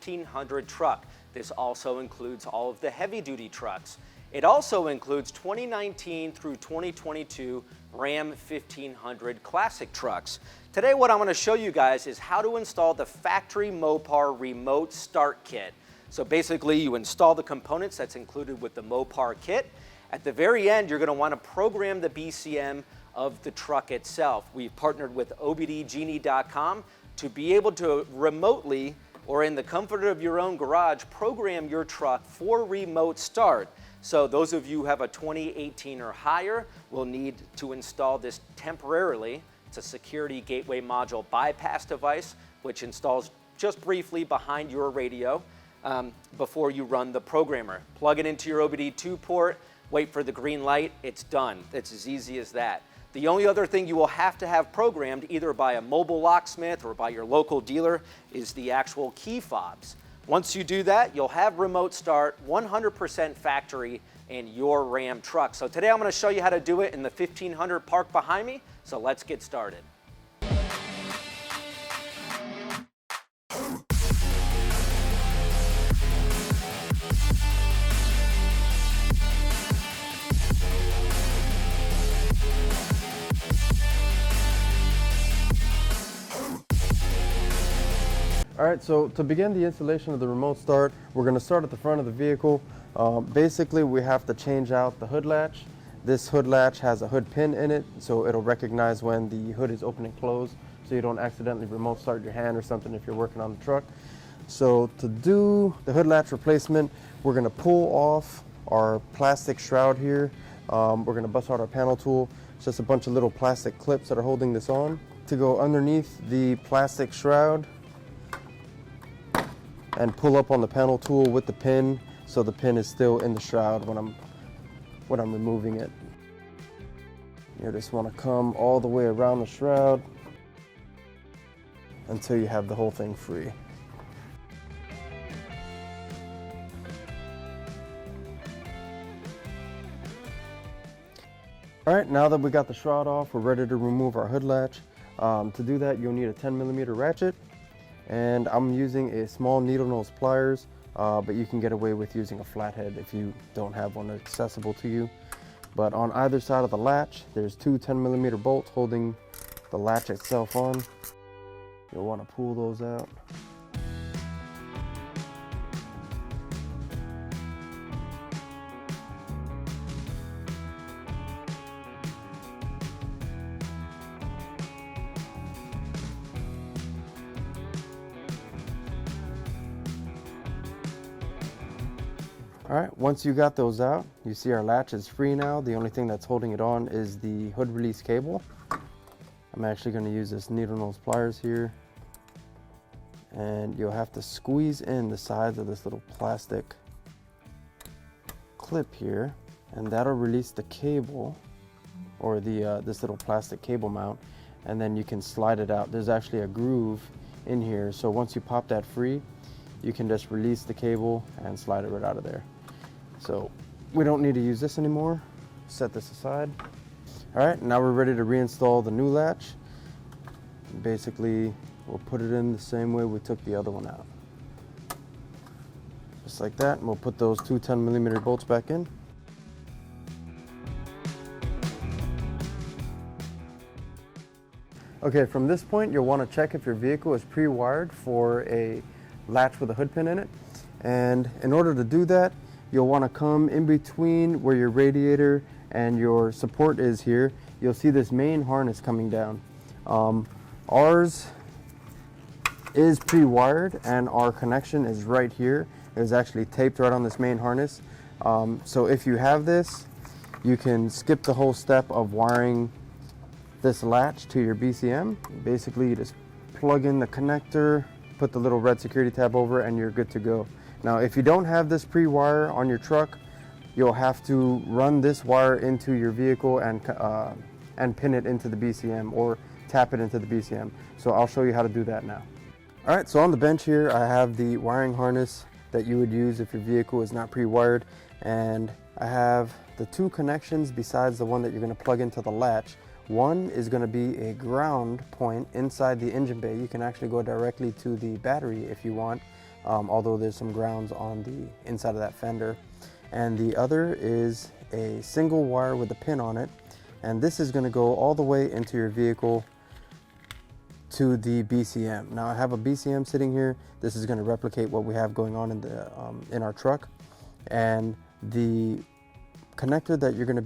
1500 truck. This also includes all of the heavy-duty trucks. It also includes 2019 through 2022 Ram 1500 Classic trucks. Today what I'm going to show you guys is how to install the factory Mopar remote start kit. So basically you install the components that's included with the Mopar kit. At the very end you're going to want to program the BCM of the truck itself. We've partnered with OBDGenie.com to be able to remotely or in the comfort of your own garage program your truck for remote start. So those of you who have a 2018 or higher will need to install this temporarily. It's a security gateway module bypass device which installs just briefly behind your radio before you run the programmer. Plug it into your OBD2 port, wait for the green light, it's done. It's as easy as that. The only other thing you will have to have programmed either by a mobile locksmith or by your local dealer is the actual key fobs. Once you do that, you'll have remote start 100% factory in your Ram truck. So today I'm going to show you how to do it in the 1500 parked behind me. So let's get started. Alright, so to begin the installation of the remote start, we're going to start at the front of the vehicle. Basically, we have to change out the hood latch. This hood latch has a hood pin in it, so it'll recognize when the hood is open and closed, so you don't accidentally remote start your hand or something if you're working on the truck. So to do the hood latch replacement, we're going to pull off our plastic shroud here. We're going to bust out our panel tool. It's just a bunch of little plastic clips that are holding this on. To go underneath the plastic shroud, and pull up on the panel tool with the pin so the pin is still in the shroud when I'm removing it. You just want to come all the way around the shroud until you have the whole thing free. Alright, now that we got the shroud off, we're ready to remove our hood latch. To do that, you'll need a 10mm ratchet. And I'm using a small needle nose pliers, but you can get away with using a flathead if you don't have one accessible to you. But on either side of the latch, there's two 10mm bolts holding the latch itself on. You'll want to pull those out. Alright, once you got those out, you see our latch is free now. The only thing that's holding it on is the hood release cable. I'm actually going to use this needle nose pliers here. And you'll have to squeeze in the sides of this little plastic clip here. And that'll release the cable, or the this little plastic cable mount. And then you can slide it out. There's actually a groove in here. So once you pop that free, you can just release the cable and slide it right out of there. So we don't need to use this anymore. Set this aside. All right, now we're ready to reinstall the new latch. Basically, we'll put it in the same way we took the other one out. Just like that, and we'll put those two 10mm bolts back in. Okay, from this point, you'll want to check if your vehicle is pre-wired for a latch with a hood pin in it. And in order to do that, you'll want to come in between where your radiator and your support is here. You'll see this main harness coming down. Ours is pre-wired and our connection is right here. It was actually taped right on this main harness. So if you have this, you can skip the whole step of wiring this latch to your BCM. Basically, you just plug in the connector, put the little red security tab over it, and you're good to go. Now, if you don't have this pre-wire on your truck, you'll have to run this wire into your vehicle and pin it into the BCM or tap it into the BCM. So I'll show you how to do that now. All right, so on the bench here, I have the wiring harness that you would use if your vehicle is not pre-wired, and I have the two connections besides the one that you're going to plug into the latch. One is going to be a ground point inside the engine bay. You can actually go directly to the battery if you want. although there's some grounds on the inside of that fender. And the other is a single wire with a pin on it, and this is going to go all the way into your vehicle to the BCM. Now I have a BCM sitting here. This is going to replicate what we have going on in our truck, and the connector that you're going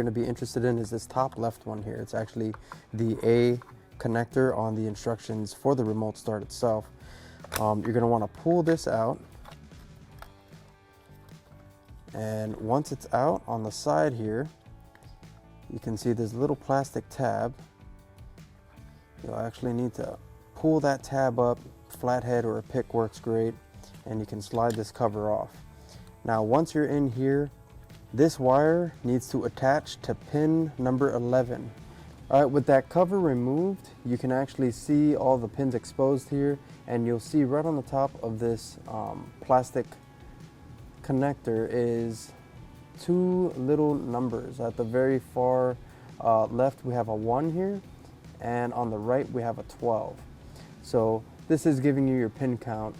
to be interested in is this top left one here. It's actually the A connector on the instructions for the remote start itself. You're going to want to pull this out, and once it's out on the side here, you can see there's a little plastic tab. You'll actually need to pull that tab up. Flathead or a pick works great, and you can slide this cover off. Now once you're in here, this wire needs to attach to pin number 11. All right, with that cover removed, you can actually see all the pins exposed here, and you'll see right on the top of this plastic connector is two little numbers. At the very far left, we have a 1 here, and on the right we have a 12. So this is giving you your pin count,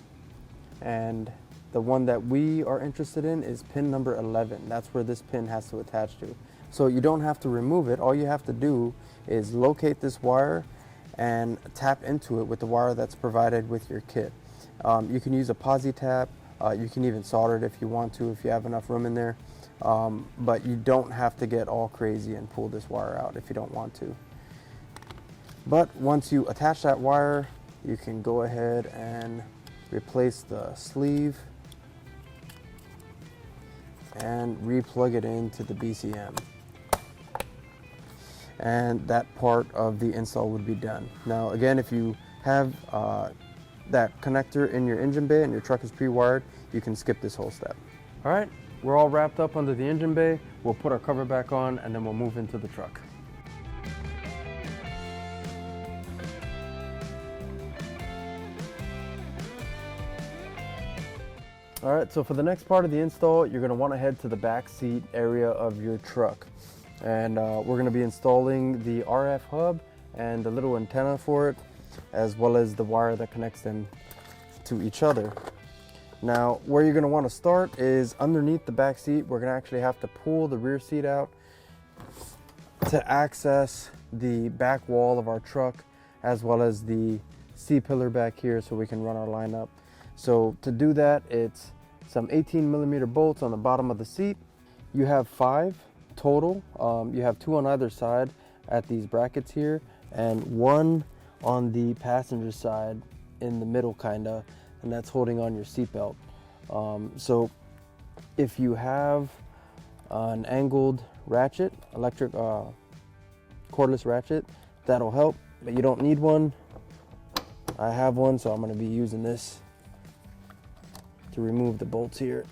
and the one that we are interested in is pin number 11. That's where this pin has to attach to. So you don't have to remove it. All you have to do is locate this wire and tap into it with the wire that's provided with your kit. You can use a posi tap. You can even solder it if you want to, if you have enough room in there. But you don't have to get all crazy and pull this wire out if you don't want to. But once you attach that wire, you can go ahead and replace the sleeve and re-plug it into the BCM. And that part of the install would be done. Now again, if you have that connector in your engine bay and your truck is pre-wired, you can skip this whole step. All right, we're all wrapped up under the engine bay. We'll put our cover back on, and then we'll move into the truck. All right, so for the next part of the install, you're going to want to head to the back seat area of your truck. And we're going to be installing the RF hub and the little antenna for it, as well as the wire that connects them to each other. Now, where you're going to want to start is underneath the back seat. We're going to actually have to pull the rear seat out to access the back wall of our truck, as well as the C-pillar back here, so we can run our line up. So to do that, it's some 18mm bolts on the bottom of the seat. You have 5 total. You have 2 on either side at these brackets here, and 1 on the passenger side in the middle kinda, and that's holding on your seatbelt. So if you have an angled ratchet, electric cordless ratchet, that'll help, but you don't need one. I have one, so I'm going to be using this to remove the bolts here.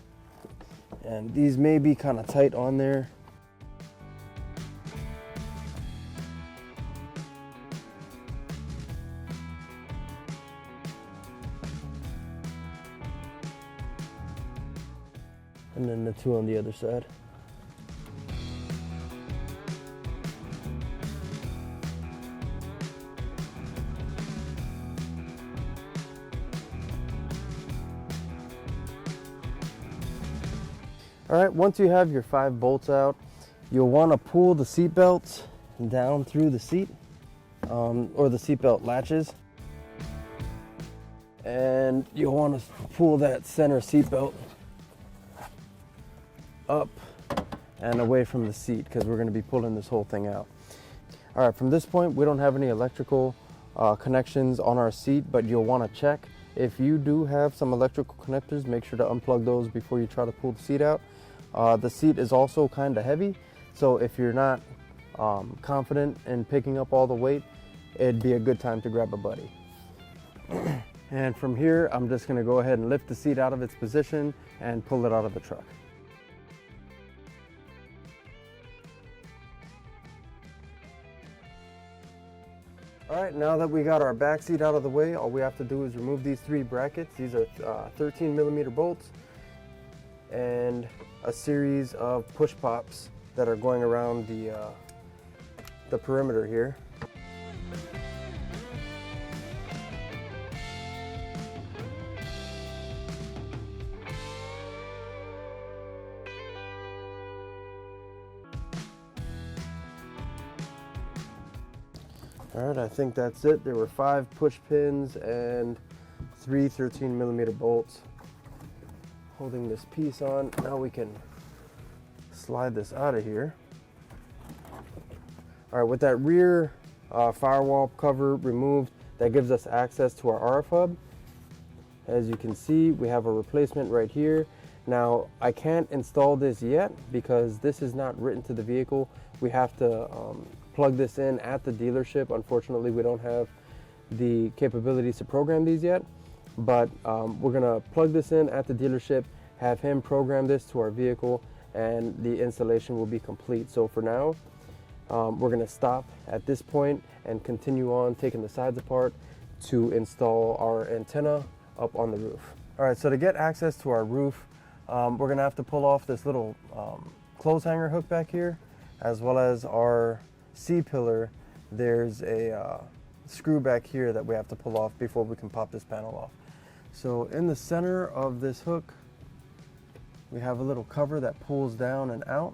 And these may be kind of tight on there. And then the 2 on the other side. All right, once you have your 5 bolts out, you'll want to pull the seat belts down through the seat, or the seat belt latches. And you'll want to pull that center seat belt up and away from the seat, because we're going to be pulling this whole thing out. All right, from this point, we don't have any electrical connections on our seat, but you'll want to check. If you do have some electrical connectors, make sure to unplug those before you try to pull the seat out. The seat is also kind of heavy, so if you're not confident in picking up all the weight, it'd be a good time to grab a buddy. And from here, I'm just going to go ahead and lift the seat out of its position and pull it out of the truck. All right, now that we got our back seat out of the way, all we have to do is remove these 3 brackets. These are 13mm bolts and a series of push pops that are going around the perimeter here. All right, I think that's it. There were 5 push pins and 3 13mm bolts holding this piece on. Now we can slide this out of here. All right, with that rear firewall cover removed, that gives us access to our RF hub. As you can see, we have a replacement right here. Now, I can't install this yet because this is not written to the vehicle. We have to plug this in at the dealership. Unfortunately, we don't have the capabilities to program these yet, but we're gonna plug this in at the dealership, have him program this to our vehicle, and the installation will be complete. So for now, we're gonna stop at this point and continue on taking the sides apart to install our antenna up on the roof. All right, so to get access to our roof, we're gonna have to pull off this little clothes hanger hook back here, as well as our C-pillar. There's a screw back here that we have to pull off before we can pop this panel off. So in the center of this hook, we have a little cover that pulls down and out.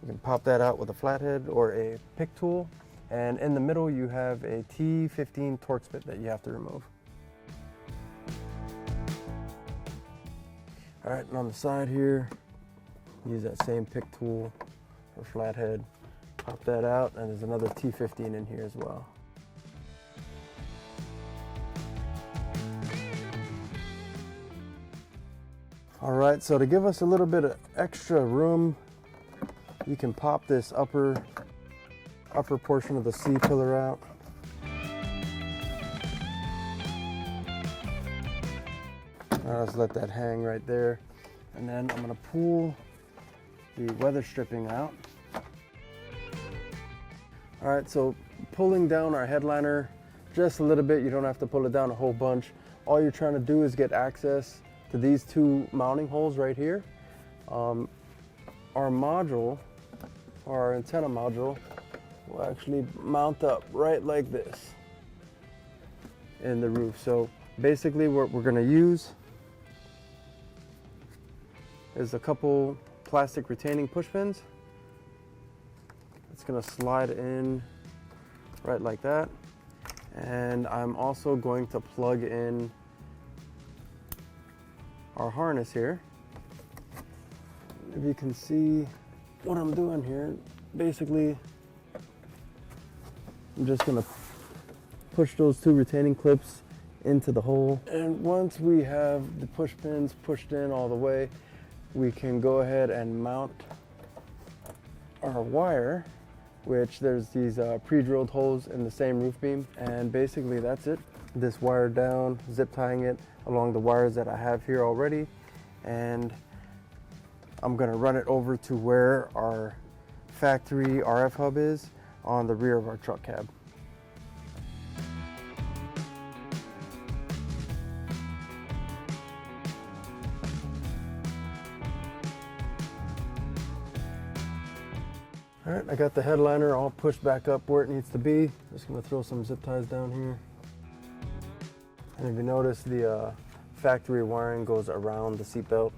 You can pop that out with a flathead or a pick tool. And in the middle, you have a T15 Torx bit that you have to remove. All right, and on the side here, use that same pick tool or flathead. Pop that out, and there's another T15 in here as well. All right, so to give us a little bit of extra room, you can pop this upper portion of the C-pillar out. Let's let that hang right there. And then I'm gonna pull the weather stripping out. All right, so pulling down our headliner just a little bit. You don't have to pull it down a whole bunch. All you're trying to do is get access to these 2 mounting holes right here. Our module, or our antenna module, will actually mount up right like this in the roof. So basically what we're gonna use is a couple plastic retaining push pins. It's gonna slide in right like that. And I'm also going to plug in our harness here. If you can see what I'm doing here, basically, I'm just gonna push those 2 retaining clips into the hole. And once we have the push pins pushed in all the way, we can go ahead and mount our wire, which there's these pre-drilled holes in the same roof beam. And basically that's it. This wire down, zip tying it along the wires that I have here already. And I'm gonna run it over to where our factory RF hub is on the rear of our truck cab. All right, I got the headliner all pushed back up where it needs to be. Just gonna throw some zip ties down here. And if you notice, the factory wiring goes around the seat belt.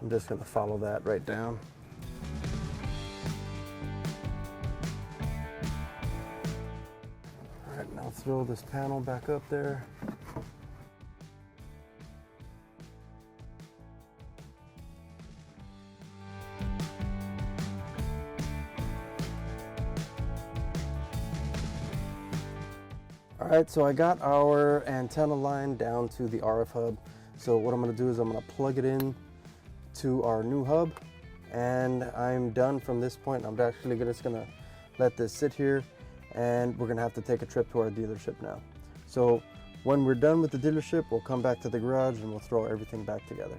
I'm just gonna follow that right down. All right, now throw this panel back up there. All right, so I got our antenna line down to the RF hub. So what I'm gonna do is I'm gonna plug it in to our new hub, and I'm done from this point. I'm actually just gonna let this sit here, and we're gonna have to take a trip to our dealership now. So when we're done with the dealership, we'll come back to the garage and we'll throw everything back together.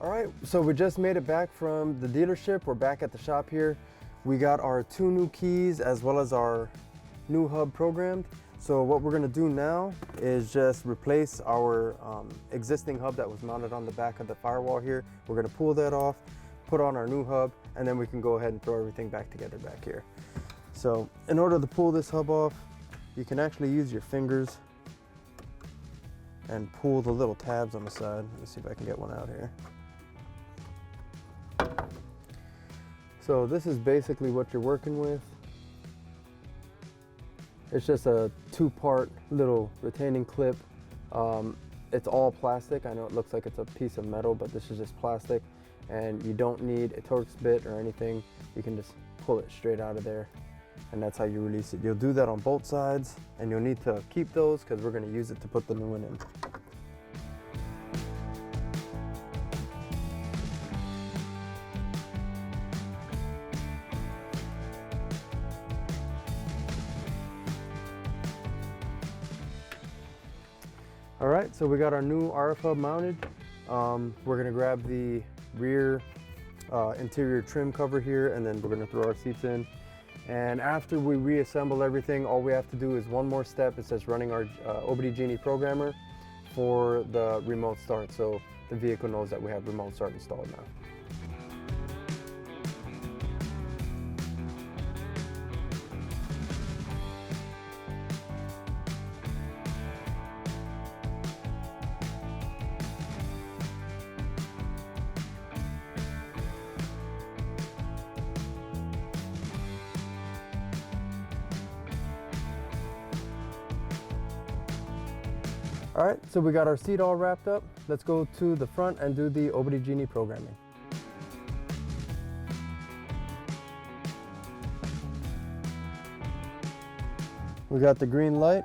All right, so we just made it back from the dealership. We're back at the shop here. We got our 2 new keys as well as our new hub programmed. So what we're gonna do now is just replace our existing hub that was mounted on the back of the firewall here. We're gonna pull that off, put on our new hub, and then we can go ahead and throw everything back together back here. So in order to pull this hub off, you can actually use your fingers and pull the little tabs on the side. Let me see if I can get one out here. So this is basically what you're working with. It's just a 2-part little retaining clip. It's all plastic. I know it looks like it's a piece of metal, but this is just plastic, and you don't need a Torx bit or anything. You can just pull it straight out of there, and that's how you release it. You'll do that on both sides, and you'll need to keep those because we're going to use it to put the new one in. All right, so we got our new RF hub mounted. We're gonna grab the rear interior trim cover here, and then we're gonna throw our seats in. And after we reassemble everything, all we have to do is one more step. It says running our OBD Genie Programmer for the remote start. So the vehicle knows that we have remote start installed now. All right, so we got our seat all wrapped up. Let's go to the front and do the OBD Genie programming. We got the green light.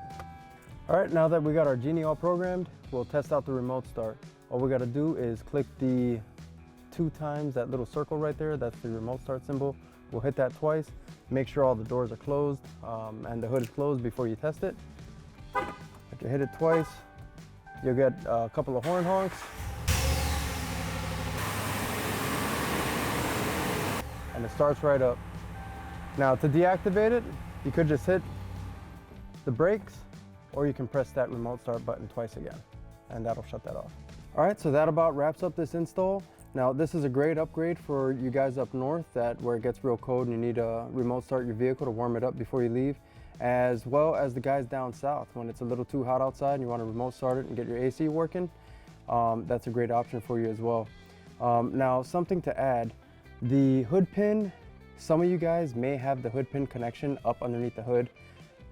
All right, now that we got our Genie all programmed, we'll test out the remote start. All we gotta do is click the 2 times that little circle right there. That's the remote start symbol. We'll hit that twice. Make sure all the doors are closed and the hood is closed before you test it. If you hit it twice, you'll get a couple of horn honks. And it starts right up. Now to deactivate it, you could just hit the brakes, or you can press that remote start button twice again, and that'll shut that off. All right, so that about wraps up this install. Now this is a great upgrade for you guys up north where it gets real cold and you need to remote start your vehicle to warm it up before you leave, as well as the guys down south when it's a little too hot outside and you want to remote start it and get your AC working. That's a great option for you as well. Now something to add, the hood pin, some of you guys may have the hood pin connection up underneath the hood,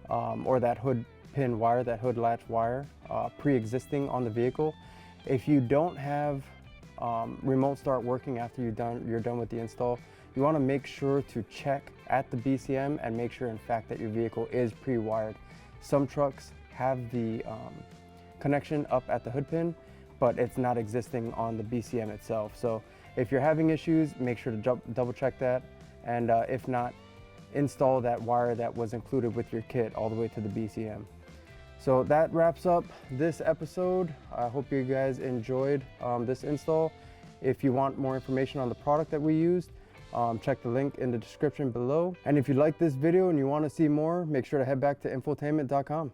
or that hood pin wire, that hood latch wire pre-existing on the vehicle. If you don't have remote start working after you're done with the install, you want to make sure to check at the BCM and make sure in fact that your vehicle is pre-wired. Some trucks have the connection up at the hood pin, but it's not existing on the BCM itself. So if you're having issues, make sure to double check that, and if not, install that wire that was included with your kit all the way to the BCM. So that wraps up this episode. I hope you guys enjoyed this install. If you want more information on the product that we used, check the link in the description below. And if you like this video and you want to see more, make sure to head back to infotainment.com.